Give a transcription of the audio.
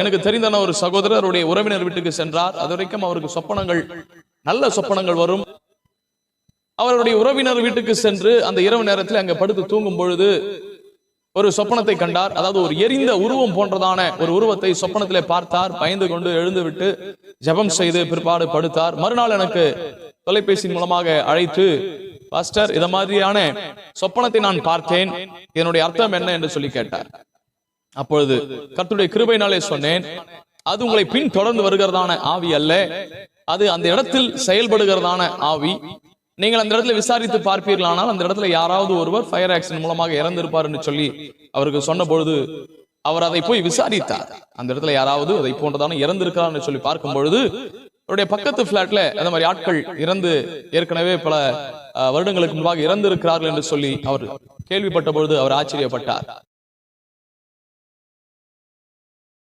எனக்கு தெரிந்தான ஒரு சகோதரருடைய உறவினர் வீட்டுக்கு சென்றார். அது வரைக்கும் அவருக்கு சொப்பனங்கள், நல்ல சொப்பனங்கள் வரும். அவருடைய உறவினர் வீட்டுக்கு சென்று அந்த இரவு நேரத்தில் அங்க படுத்து தூங்கும் பொழுது ஒரு சொப்பனத்தை கண்டார். அதாவது ஒரு எரிந்த உருவம் போன்றதான ஒரு உருவத்தை சொப்பனத்திலே பார்த்தார். பயந்து கொண்டு எழுந்து விட்டு ஜெபம் செய்து பிற்பாடு படுத்தார். மறுநாள் எனக்கு தொலைபேசி மூலமாக அழைத்து, பாஸ்டர், இத மாதிரியான சொப்பனத்தை நான் பார்த்தேன், இதனுடைய அர்த்தம் என்ன என்று சொல்லி கேட்டார். அப்பொழுது கர்த்தருடைய கிருபையினாலே சொன்னேன், அது உங்களை பின் தொடர்ந்து வருகிறதான ஆவி அல்ல, அது அந்த இடத்தில் செயல்படுகிறதான ஆவி. நீங்கள் அந்த இடத்துல விசாரித்து பார்ப்பீர்களானால் அந்த இடத்துல யாராவது ஒருவர் ஃபயர் ஆக்சிடென்ட் மூலமாக இறந்திருப்பார் என்று சொல்லி அவருக்கு சொன்ன பொழுது அவர் அதை போய் விசாரித்தார். அந்த இடத்துல யாராவது அதை போன்றதான இறந்திருக்கிறார் சொல்லி பார்க்கும் பொழுது அவருடைய பக்கத்து பிளாட்ல அந்த மாதிரி ஆட்கள் இறந்து ஏற்கனவே பல வருடங்களுக்கு முன்பாக இறந்து இருக்கிறார்கள் என்று சொல்லி அவர் கேள்விப்பட்ட பொழுது அவர் ஆச்சரியப்பட்டார்.